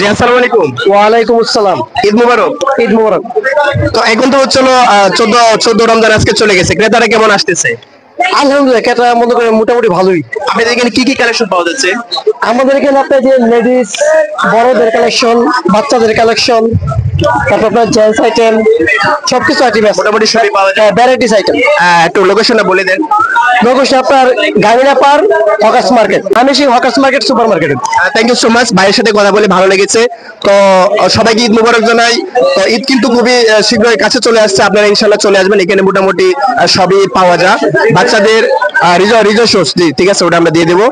জি আসসালামু আলাইকুম। ওয়ালাইকুম আসসালাম। ঈদ মুবারক। ঈদ মোবারক। তো এখন তো হচ্ছিল 14 রমজান আজকে চলে গেছে, ক্রেতারা কেমন আসতেছে? আলহামদুলিল্লাহ, কেটা মনে করেন মোটামুটি ভালোই। আপনাদের এখানে কি কি কালেকশন পাওয়া যাচ্ছে? আমাদের এখানে আপনার যে লেডিস বড়দের কালেকশন, বাচ্চাদের কালেকশন, তারপর আপনার জেন্টস আইটেম, সবকিছু আইটেম আছে, মোটামুটি সবই পাওয়া যায়। Varieties item. একটু লোকেশনটা বলে দেন। লোকেশন আপনার গাড়িনা পার হকার্স মার্কেট, আমি সেই hawkers market super market. Thank you so much, ভাইয়ের সাথে কথা বলে ভালো লেগেছে। তো সবাইকে ঈদ মুবারক জানাই। তো ঈদ কিন্তু খুবই শীঘ্রই কাছে চলে আসছে, আপনারা ইনশাল্লাহ চলে আসবেন। এখানে মোটামুটি সবই পাওয়া যায়। বাচ্চাদের রিজো শোস, জি ঠিক আছে, ওটা আমরা দিয়ে দেবো।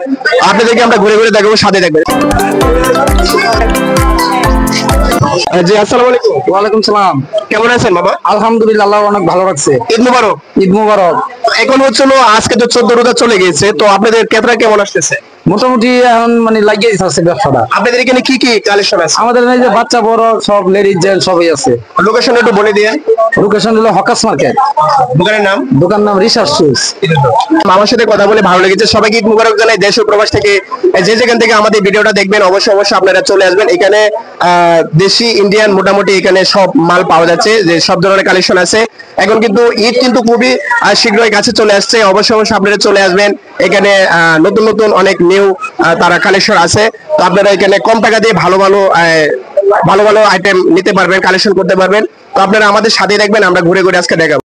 আপনাদেরকে আমরা ঘুরে ঘুরে দেখাবো, সাথে দেখবেন। জি আসসালামু আলাইকুম। ওয়ালাইকুম সালাম। কেমন আছেন বাবা? আলহামদুলিল্লাহ, আল্লাহ অনেক ভালো রাখছে। ঈদ মুবারক। ঈদ মোবারক। এখন হচ্ছিল আজকে তো 14 রোজা চলে গেছে, তো আপনাদের ক্রেতারা কেমন আসতেছে? মোটামুটি এখন মানে লাগিয়ে আছে ব্যবসাটা। আপনাদের এখানে কি কি কালেকশন আছে? আমাদের এই যে বাচ্চা বড় সব লেডিস জেন্টস সবই আছে। লোকেশন একটু বলে দিয়ে। লোকেশন হলো হকার্স মার্কেট, দোকানের নাম? দোকান নাম রিসার্চ শুজ। আমার সাথে কথা বলে ভালো লেগেছে। সবাইকে ঈদ মুবারক জানাই। দেশ ও প্রবাস থেকে যে যেখান থেকে আমাদের ভিডিওটা দেখবেন, অবশ্যই আপনারা চলে আসবেন। এখানে দেশি ইন্ডিয়ান মোটামুটি এখানে সব মাল পাওয়া যাচ্ছে, যে সব ধরনের কালেকশন আছে। এখন কিন্তু ঈদ কিন্তু খুবই শীঘ্রই কাছে চলে আসছে, অবশ্যই আপনারা চলে আসবেন। এখানে নতুন নতুন অনেক নিউ তারা কালেকশন আছে। তো আপনারা এখানে কম টাকা দিয়ে ভালো ভালো ভালো ভালো আইটেম নিতে পারবেন, কালেকশন করতে পারবেন। তো আপনারা আমাদের সাথে দেখবেন, আমরা ঘুরে ঘুরে আজকে দেখাবো।